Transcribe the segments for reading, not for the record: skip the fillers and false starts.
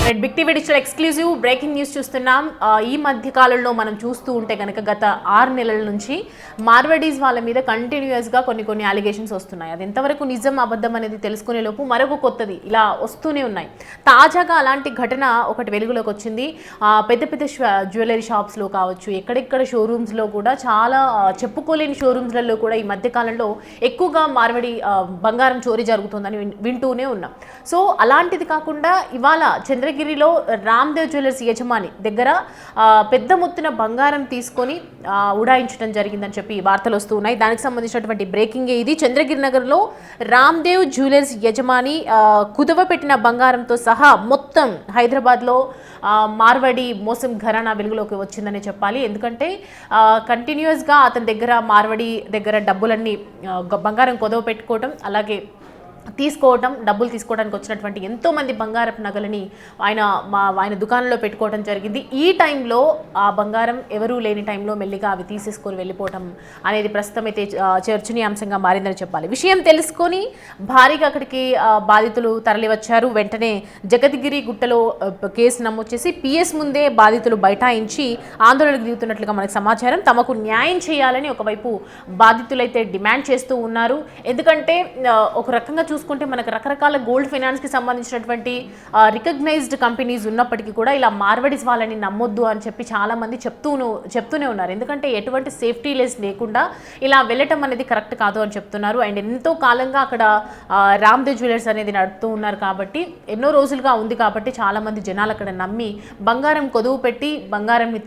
Red big TV digital exclusive breaking news చూస్తున్నాం. ఈ మధ్య కాలంలో మనం చూస్తూ ఉంటే కనుక గత 6 నెలల నుంచి మార్వడీస్ వాళ్ళ మీద కంటిన్యూస్గా కొన్ని అలిగేషన్స్ వస్తున్నాయి. అది ఎంతవరకు నిజం అబద్ధం అనేది తెలుసుకునే లోపు మరొక కొత్తది ఇలా వస్తూనే ఉన్నాయి. తాజాగా అలాంటి ఘటన ఒకటి వెలుగులోకి వచ్చింది. పెద్ద పెద్ద జ్యువెలరీ షాప్స్లో కావచ్చు, ఎక్కడెక్కడ షోరూమ్స్లో కూడా చాలా చెప్పుకోలేని షోరూమ్స్లలో కూడా ఈ మధ్య కాలంలో ఎక్కువగా మార్వడి బంగారం చోరీ జరుగుతుందని వింటూనే ఉన్నాం. సో అలాంటిది కాకుండా ఇవాళ చంద్రగిరిలో రామ్దేవ్ జ్యువెలర్స్ యజమాని దగ్గర పెద్ద మొత్తున బంగారం తీసుకొని ఉడాయించడం జరిగిందని చెప్పి వార్తలు వస్తున్నాయి. దానికి సంబంధించినటువంటి బ్రేకింగ్ ఇది. చంద్రగిరి నగర్లో రామ్దేవ్ జ్యువెలర్స్ యజమాని కుదవపెట్టిన బంగారంతో సహా మొత్తం హైదరాబాద్లో మార్వడి మోసం ఘరానా వెలుగులోకి వచ్చిందని చెప్పాలి. ఎందుకంటే కంటిన్యూస్గా అతని దగ్గర మార్వడి దగ్గర డబ్బులన్నీ బంగారం కుదవ పెట్టుకోవటం, అలాగే డబ్బులు తీసుకోవడానికి వచ్చినటువంటి ఎంతోమంది బంగారపు నగలని ఆయన దుకాణంలో పెట్టుకోవడం జరిగింది. ఈ టైంలో ఆ బంగారం ఎవరూ లేని టైంలో మెల్లిగా అవి తీసేసుకొని వెళ్ళిపోవటం అనేది ప్రస్తుతం అయితే చర్చనీయాంశంగా మారిందని చెప్పాలి. విషయం తెలుసుకొని భారీగా అక్కడికి బాధితులు తరలివచ్చారు. వెంటనే జగద్గిరి గుట్టలో కేసు నమోదు చేసి పిఎస్ ముందే బాధితులు బైఠాయించి ఆందోళనకు దిగుతున్నట్లుగా మనకు సమాచారం. తమకు న్యాయం చేయాలని ఒకవైపు బాధితులైతే డిమాండ్ చేస్తూ ఉన్నారు. ఎందుకంటే ఒక రకంగా చూసుకుంటే మనకు రకరకాల గోల్డ్ ఫైనాన్స్కి సంబంధించినటువంటి రికగ్నైజ్డ్ కంపెనీస్ ఉన్నప్పటికీ కూడా ఇలా మార్వడీస్ వాళ్ళని నమ్మొద్దు అని చెప్పి చాలామంది చెప్తూనే ఉన్నారు. ఎందుకంటే ఎటువంటి సేఫ్టీ లెస్ లేకుండా ఇలా వెళ్ళటం అనేది కరెక్ట్ కాదు అని చెప్తున్నారు. అండ్ ఎంతో కాలంగా అక్కడ రామ్దేవ్ జ్యువెలర్స్ అనేది నడుపుతూ ఉన్నారు కాబట్టి, ఎన్నో రోజులుగా ఉంది కాబట్టి చాలామంది జనాలు అక్కడ నమ్మి బంగారం కొదువు పెట్టి బంగారంని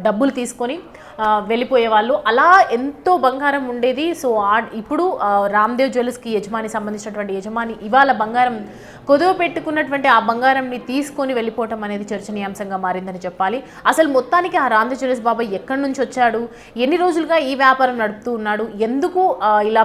డబ్బులు తీసుకొని వెళ్ళిపోయే వాళ్ళు. అలా ఎంతో బంగారం ఉండేది. సో ఇప్పుడు రామ్దేవ్ జ్యువెలర్స్కి సంబంధించినటువంటి యజమాని ఇవాళ బంగారం కొదువ పెట్టుకున్నటువంటి ఆ బంగారంని తీసుకొని వెళ్ళిపోవటం అనేది చర్చనీయాంశంగా మారిందని చెప్పాలి. అసలు మొత్తానికి ఆ రామ్దేవ్ జ్యువెలర్స్ బాబాయ్ ఎక్కడి నుంచి వచ్చాడు, ఎన్ని రోజులుగా ఈ వ్యాపారం నడుపుతూ ఉన్నాడు, ఎందుకు ఇలా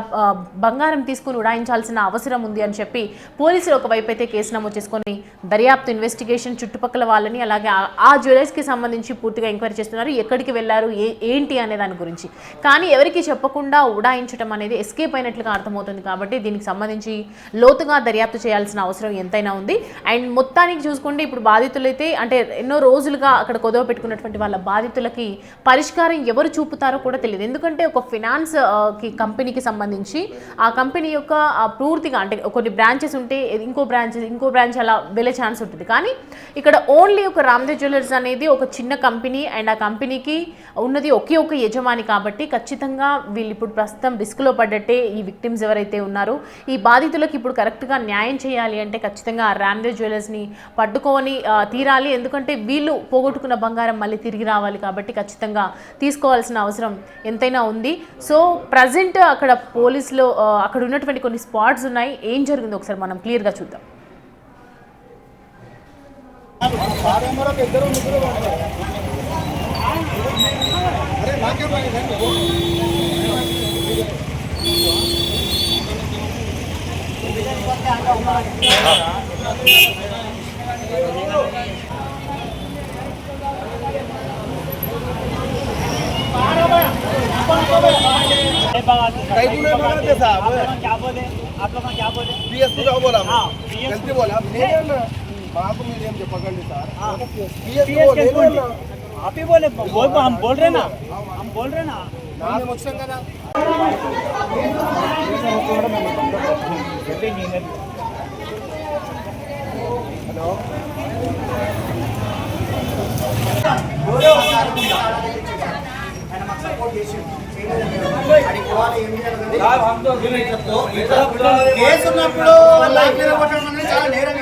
బంగారం తీసుకుని ఉడాయించాల్సిన అవసరం ఉంది అని చెప్పి పోలీసులు ఒకవైపు అయితే కేసు నమోదు చేసుకొని దర్యాప్తు ఇన్వెస్టిగేషన్ చుట్టుపక్కల వాళ్ళని అలాగే ఆ జ్యువెలర్స్కి సంబంధించి పూర్తిగా ఎంక్వైరీ చేస్తున్నారు. ఎక్కడికి వెళ్ళారు, ఏంటి అనే దాని గురించి. కానీ ఎవరికి చెప్పకుండా ఉడాయించడం అనేది ఎస్కేప్ అయినట్లుగా అర్థమవుతుంది. కాబట్టి దీనికి సంబంధించి లోతుగా దర్యాప్తు చేయాల్సిన అవసరం ఎంతైనా ఉంది. అండ్ మొత్తానికి చూసుకుంటే ఇప్పుడు బాధితులైతే అంటే ఎన్నో రోజులుగా అక్కడ కొదవ పెట్టుకున్నటువంటి వాళ్ళ బాధితులకి పరిష్కారం ఎవరు చూపుతారో కూడా తెలియదు. ఎందుకంటే ఒక ఫినాన్స్ కంపెనీకి సంబంధించి ఆ కంపెనీ యొక్క పూర్తిగా అంటే కొన్ని బ్రాంచెస్ ఉంటే ఇంకో బ్రాంచ్ అలా వెళ్ళే ఛాన్స్ ఉంటుంది. కానీ ఇక్కడ ఓన్లీ ఒక రామ్దేవ్ జ్యువెలర్స్ అనేది ఒక చిన్న కంపెనీ అండ్ ఆ కంపెనీకి ఉన్నది ఒకే ఒక యజమాని కాబట్టి ఖచ్చితంగా వీళ్ళు ఇప్పుడు ప్రస్తుతం రిస్క్లో పడ్డట్టే. ఈ విక్టిమ్స్ ఎవరైతే ఉన్నారో ఈ బాధితులకు ఇప్పుడు కరెక్ట్గా న్యాయం చేయాలి అంటే ఖచ్చితంగా రామ్దేవ్ జ్యువెలర్స్ని పట్టుకొని తీరాలి. ఎందుకంటే వీళ్ళు పోగొట్టుకున్న బంగారం మళ్ళీ తిరిగి రావాలి కాబట్టి ఖచ్చితంగా తీసుకోవాల్సిన అవసరం ఎంతైనా ఉంది. సో ప్రజెంట్ అక్కడ పోలీసులో అక్కడ ఉన్నటువంటి కొన్ని స్పాట్స్ ఉన్నాయి. ఏం జరిగిందో ఒకసారి మనం క్లియర్గా చూద్దాం. क्या बोले आप लोग क्या बोले पीएस को क्या बोला गलती बोला बाबू मीडियम जो पकड़ ली सर पीएस को आप ही बोले हम बोल रहे ना नाम मोक्षण కదా కేసున్నప్పుడు లాక్లైన కొట్టడం అనేది చాలా నేరం.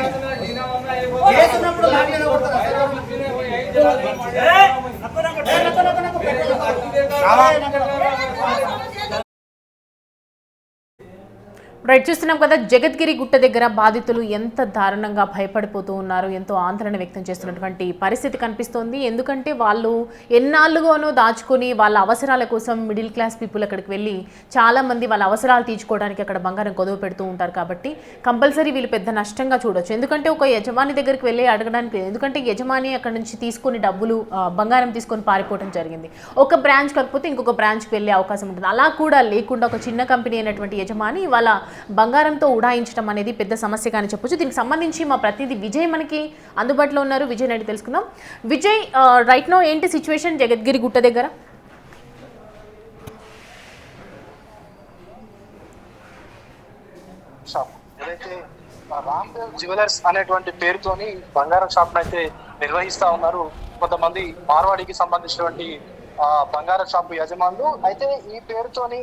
కేసున్నప్పుడు లాక్లైన కొడతారు. రైట్, చూస్తున్నాం కదా జగద్గిరి గుట్ట దగ్గర బాధితులు ఎంత దారుణంగా భయపడిపోతూ ఉన్నారు, ఎంతో ఆందోళన వ్యక్తం చేస్తున్నటువంటి పరిస్థితి కనిపిస్తోంది. ఎందుకంటే వాళ్ళు ఎన్నాళ్ళుగానో దాచుకొని వాళ్ళ అవసరాల కోసం మిడిల్ క్లాస్ పీపుల్ అక్కడికి వెళ్ళి చాలామంది వాళ్ళ అవసరాలు తీర్చుకోవడానికి అక్కడ బంగారం కొదవ పెడుతూ ఉంటారు. కాబట్టి కంపల్సరీ వీళ్ళు పెద్ద నష్టంగా చూడొచ్చు. ఎందుకంటే ఒక యజమాని దగ్గరికి వెళ్ళి అడగడానికి, ఎందుకంటే యజమాని అక్కడ నుంచి తీసుకుని డబ్బులు బంగారం తీసుకొని పారిపోవడం జరిగింది. ఒక బ్రాంచ్ కాకపోతే ఇంకొక బ్రాంచ్కి వెళ్ళే అవకాశం ఉంటుంది. అలా కూడా లేకుండా ఒక చిన్న కంపెనీ అయినటువంటి యజమాని వాళ్ళ బంగారంతో ఉడాయించడం అనేది పెద్ద సమస్యగా అని చెప్పొచ్చు. దీనికి సంబంధించి మా ప్రతినిధి విజయ్ మనకి అందుబాటులో ఉన్నారు. విజయ్ అడిగి తెలుసుకుందాం. విజయ్, రైట్ నో ఏంటి సిచ్యువేషన్ జగద్గిరి గుట్ట దగ్గర? ఏదైతే రామ్దేవ్ జ్యువెలర్స్ అనేటువంటి పేరుతోని బంగారం షాప్ అయితే నిర్వహిస్తా ఉన్నారు కొంతమంది మార్వాడికి సంబంధించినటువంటి బంగారం షాప్ యజమానులు. అయితే ఈ పేరుతోని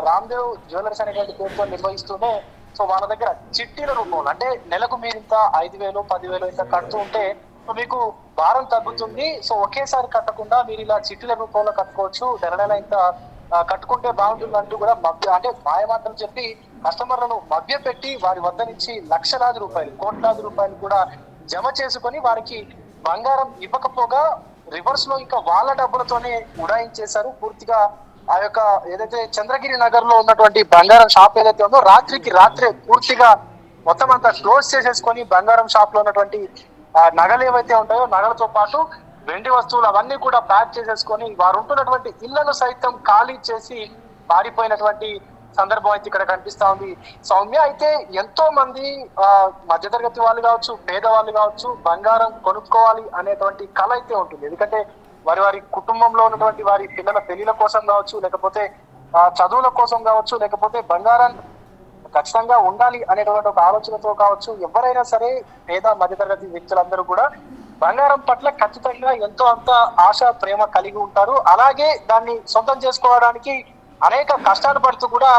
రామ్దేవ్ జ్యువెలర్స్ అనేటువంటి పేరుతో నిర్వహిస్తూనే సో వాళ్ళ దగ్గర చిట్టీల రూపంలో అంటే నెలకు మీరు ఇంత 5,000 10,000 ఇంత కడుతూ ఉంటే మీకు భారం తగ్గుతుంది. సో ఒకేసారి కట్టకుండా మీరు ఇలా చిట్టీల రూపంలో కట్టుకోవచ్చు, నెల ఇంత కట్టుకుంటే బాగుంటుంది అంటూ కూడా అంటే మాయమాటలు చెప్పి కస్టమర్లను మభ్య పెట్టి వారి వద్ద నుంచి లక్షలాది రూపాయలు, కోట్లాది రూపాయలు కూడా జమ చేసుకొని వారికి బంగారం ఇవ్వకపోగా రివర్స్ లో ఇంకా వాళ్ళ డబ్బులతోనే ఉడాయించేశారు పూర్తిగా. ఆ యొక్క ఏదైతే చంద్రగిరి నగర్ లో ఉన్నటువంటి బంగారం షాప్ ఏదైతే ఉందో రాత్రికి రాత్రే పూర్తిగా మొత్తం అంతా క్లోజ్ చేసేసుకొని బంగారం షాప్ లో ఉన్నటువంటి నగలు ఏవైతే ఉంటాయో నగలతో పాటు వెండి వస్తువులు అవన్నీ కూడా ప్యాక్ చేసేసుకొని వారు ఉంటున్నటువంటి ఇళ్లను సైతం ఖాళీ చేసి పారిపోయినటువంటి సందర్భం అయితే ఇక్కడ కనిపిస్తా ఉంది సౌమ్య. అయితే ఎంతో మంది మధ్యతరగతి వాళ్ళు కావచ్చు, పేదవాళ్ళు కావచ్చు, బంగారం కొనుక్కోవాలి అనేటువంటి కళ అయితే ఉంటుంది. ఎందుకంటే వారి కుటుంబంలో ఉన్నటువంటి వారి పిల్లల పెళ్లిల కోసం కావచ్చు, లేకపోతే చదువుల కోసం కావచ్చు, లేకపోతే బంగారాన్ని ఖచ్చితంగా ఉండాలి అనేటువంటి ఒక ఆలోచనతో కావచ్చు, ఎవరైనా సరే పేద మధ్యతరగతి వ్యక్తులందరూ కూడా బంగారం పట్ల ఖచ్చితంగా ఎంతో అంత ఆశ ప్రేమ కలిగి ఉంటారు. అలాగే దాన్ని సొంతం చేసుకోవడానికి అనేక కష్టాలు పడుతూ కూడా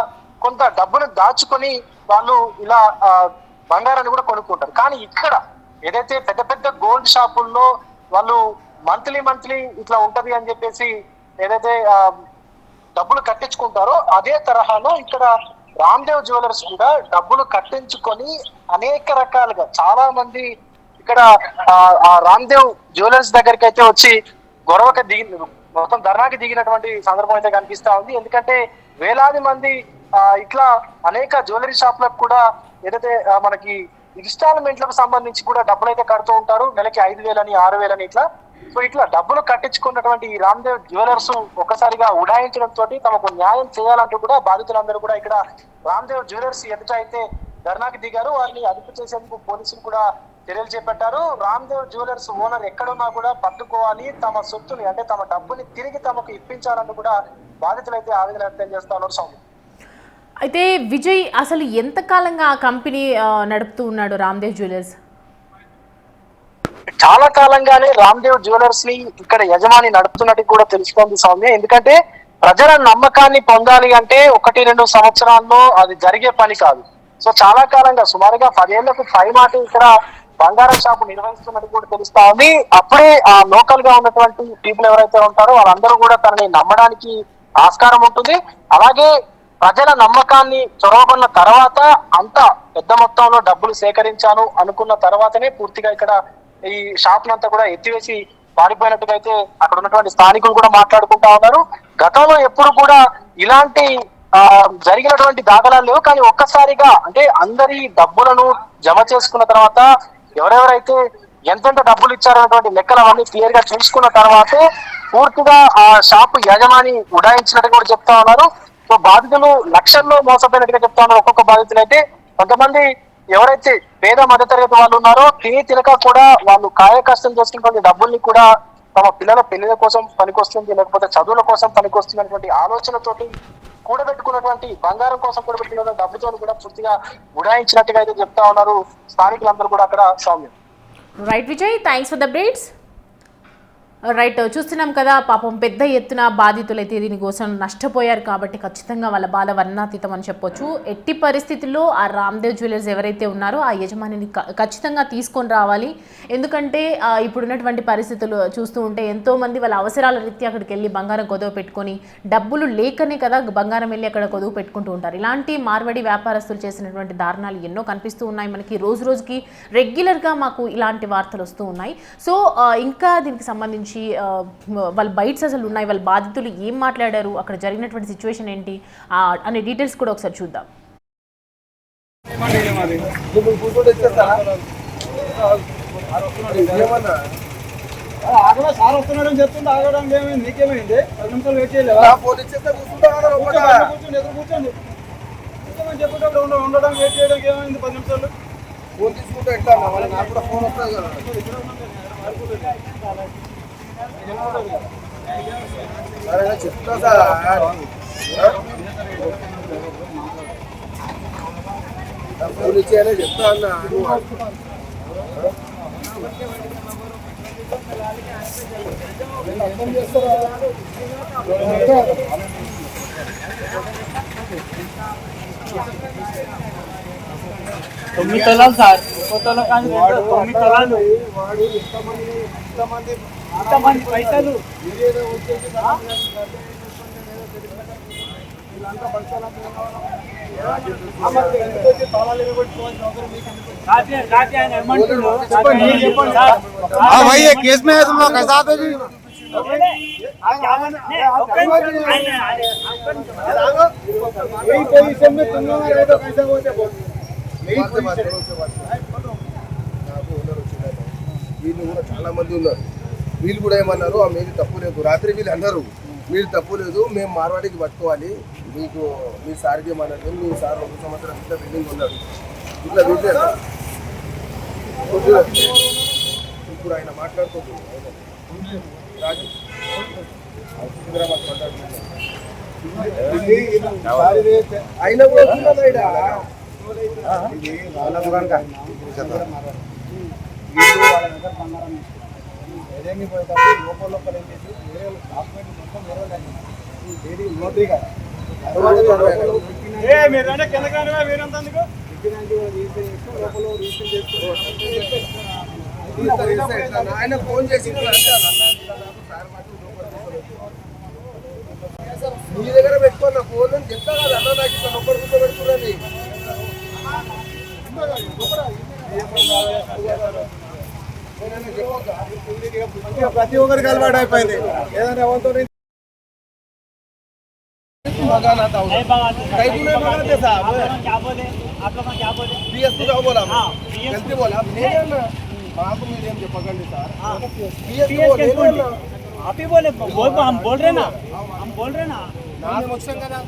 కొంత డబ్బును దాచుకొని వాళ్ళు ఇలా బంగారాన్ని కూడా కొనుక్కుంటారు. కానీ ఇక్కడ ఏదైతే పెద్ద పెద్ద గోల్డ్ షాపుల్లో వాళ్ళు మంత్లీ ఇట్లా ఉంటది అని చెప్పేసి ఏదైతే డబ్బులు కట్టించుకుంటారో అదే తరహాలో ఇక్కడ రామ్దేవ్ జ్యువెలర్స్ కూడా డబ్బులు కట్టించుకొని అనేక రకాలుగా చాలా మంది ఇక్కడ ఆ రామ్దేవ్ జ్యువెలర్స్ దగ్గరికి అయితే వచ్చి గొడవకి మొత్తం ధర్నాకి దిగినటువంటి సందర్భం అయితే కనిపిస్తా ఉంది. ఎందుకంటే వేలాది మంది ఇట్లా అనేక జ్యువెలరీ షాప్లకు కూడా ఏదైతే మనకి ఇన్స్టాల్మెంట్లకు సంబంధించి కూడా డబ్బులు అయితే కడుతూ ఉంటారు, నెలకి 5,000 అని 6,000 అని ఇట్లా. సో ఇట్లా డబ్బులు కట్టించుకున్నటువంటి ఈ రామ్దేవ్ జ్యువెలర్స్ ఒక్కసారిగా ఉడాయించడంతో తమకు న్యాయం చేయాలంటూ కూడా బాధితులందరూ కూడా ఇక్కడ రామ్దేవ్ జ్యువెలర్స్ ఎదుట అయితే ధర్నాకి దిగారు. వారిని అదుపు చేసేందుకు పోలీసులు కూడా చర్యలు చేపట్టారు. రామ్దేవ్ జ్యువెలర్స్ ఓనర్ ఎక్కడున్నా కూడా పట్టుకోవాలి, తమ సొత్తుని అంటే తమ డబ్బుని తిరిగి తమకు ఇప్పించాలంటూ కూడా బాధితులు అయితే ఆవేదన వ్యక్తం చేస్తా ఉన్నారు సౌమ్య. అయితే విజయ్, అసలు ఎంతకాలంగా ఆ కంపెనీ నడుపుతూ ఉన్నాడు రామ్దేవ్ జ్యువెలర్స్? చాలా కాలంగానే రామ్దేవ్ జ్యువెలర్స్ ని ఇక్కడ యజమాని నడుపుతున్నట్టు కూడా తెలుసుకోండి సౌమ్య. ఎందుకంటే ప్రజల నమ్మకాన్ని పొందాలి అంటే 1-2 సంవత్సరాల్లో అది జరిగే పని కాదు. సో చాలా కాలంగా సుమారుగా 10 ఏళ్లకు పైమాటి ఇక్కడ బంగారం షాపు నిర్వహిస్తున్నట్టు కూడా తెలుస్తా ఉంది. అప్పుడే ఆ లోకల్ గా ఉన్నటువంటి పీపుల్ ఎవరైతే ఉంటారో వాళ్ళందరూ కూడా తనని నమ్మడానికి ఆస్కారం ఉంటుంది. అలాగే ప్రజల నమ్మకాన్ని చొరవబడిన తర్వాత అంత పెద్ద మొత్తంలో డబ్బులు సేకరించాను అనుకున్న తర్వాతనే పూర్తిగా ఇక్కడ ఈ షాప్ నంతా కూడా ఎత్తివేసి పారిపోయినట్టుగా అయితే అక్కడ ఉన్నటువంటి స్థానికులు కూడా మాట్లాడుకుంటా ఉన్నారు. గతంలో ఎప్పుడు కూడా ఇలాంటి జరిగినటువంటి దాఖలాలు లేవు. కానీ ఒక్కసారిగా అంటే అందరి డబ్బులను జమ చేసుకున్న తర్వాత ఎవరెవరైతే ఎంతెంత డబ్బులు ఇచ్చారనేటువంటి లెక్కలు అవన్నీ క్లియర్ గా చూసుకున్న తర్వాతే పూర్తిగా ఆ షాపు యజమాని ఉడాయించినట్టు కూడా చెప్తా ఉన్నారు. సో బాధితులు లక్షల్లో మోసపోయినట్టుగా చెప్తా ఉన్నారు. ఒక్కొక్క బాధితులు అయితే కొంతమంది ఎవరైతే పేద మధ్యతరగతి వాళ్ళు ఉన్నారో తినక కూడా వాళ్ళు కాయ కష్టం చేసుకున్నటువంటి డబ్బుల్ని కూడా తమ పిల్లల పెళ్లిల కోసం పనికొస్తుంది, లేకపోతే చదువుల కోసం పనికొస్తుంది అనేటువంటి ఆలోచనతోటి కూడబెట్టుకున్నటువంటి బంగారం కోసం కూడబెట్టుకున్న డబ్బుతో కూడా పూర్తిగా ఉడాయించినట్టుగా అయితే చెప్తా ఉన్నారు స్థానికులందరూ కూడా అక్కడ సౌమ్యం. Right Vijay, thanks for the updates. Right, చూస్తున్నాం కదా పాపం పెద్ద ఎత్తున బాధితులు అయితే దీనికోసం నష్టపోయారు కాబట్టి ఖచ్చితంగా వాళ్ళ బాధ వర్ణాతీతం అని చెప్పొచ్చు. ఎట్టి పరిస్థితుల్లో ఆ రామ్దేవ్ జ్యువెలర్స్ ఎవరైతే ఉన్నారో ఆ యజమానిని ఖచ్చితంగా తీసుకొని రావాలి. ఎందుకంటే ఇప్పుడున్నటువంటి పరిస్థితులు చూస్తూ ఉంటే ఎంతోమంది వాళ్ళ అవసరాల రీత్యా అక్కడికి వెళ్ళి బంగారం కొదువు పెట్టుకొని డబ్బులు లేకనే కదా బంగారం వెళ్ళి అక్కడ కొదువు పెట్టుకుంటూ ఉంటారు. ఇలాంటి మార్వడి వ్యాపారస్తులు చేసినటువంటి దారుణాలు ఎన్నో కనిపిస్తూ ఉన్నాయి మనకి. రోజు రోజుకి రెగ్యులర్గా మాకు ఇలాంటి వార్తలు వస్తూ ఉన్నాయి. సో ఇంకా దీనికి సంబంధించి వాళ్ళ బైట్స్ అసలు ఉన్నాయి, వాళ్ళ బాధితులు ఏం మాట్లాడారు, అక్కడ జరిగినటువంటి సిచ్యువేషన్ ఏంటి అనే డీటెయిల్స్ కూడా ఒకసారి చూద్దాం. సార్ వస్తున్నాడని చెప్తుంటే ఆగడం ఏమైంది? నీకేమైంది? 10 నిమిషాలు వెయిట్ చేయలేవా? కూర్చోండి. చెప్పేటప్పుడు ఉండడం వెయిట్ చేయడానికి ఏమైంది 10 నిమిషాలు ఫోన్ తీసుకుంటే ఎట్లా అన్న వాళ్ళ నాకు కూడా ఫోన్ వస్తుంది కదా సరే చెప్తా సార్ ఫోన్ ఇచ్చేయాలి చెప్తా అన్న అర్థం చేస్తారా 9 తులాలు సార్ 1 తులం కాదు 9 తులాలు వాడు ఇంతమంది పైసలు ఏదో వచ్చేసి వీళ్ళంతా हाँ भाई ये केस में है तुम लोग कैसा आते जी यही पोजीशन में तुम लोग रहे तो कैसा होते यही पोजीशन వీళ్ళు కూడా చాలా మంది ఉన్నారు వీళ్ళు కూడా ఏమన్నారు మీది తప్పు లేదు రాత్రి వీళ్ళు అన్నారు మీరు తప్పు లేదు మేము మార్వాడికి పట్టుకోవాలి మీకు మీ సార్కి ఏమన్నారు మీ సార్ 1 సంవత్సరం ఇట్లా బిల్డింగ్ ఉన్నాడు ఇట్లా వీళ్ళే ఇప్పుడు ఆయన మాట్లాడుతుంది రాజు అయినా కూడా ఏదేమి పోయేటప్పుడు లోపల ఏం చేసి వేరే డాక్యుమెంట్ మొత్తం వేరే నోటరీగా ఆయన ఫోన్ చేసి మీ దగ్గర పెట్టుకున్న ఫోన్ అని చెప్తా కదా అన్న నాకు ఇట్లా నొప్పటి కూర్చో పెట్టుకున్నది ప్రతి ఒక్కరికి అలవాటు అయిపోయింది ఏదైనా ఎవరితో మాకు మీరేం చెప్పకండి సార్ आप ही बोले हम बोल रहे ना हम बोल रहे ना మేము వచ్చాం కదా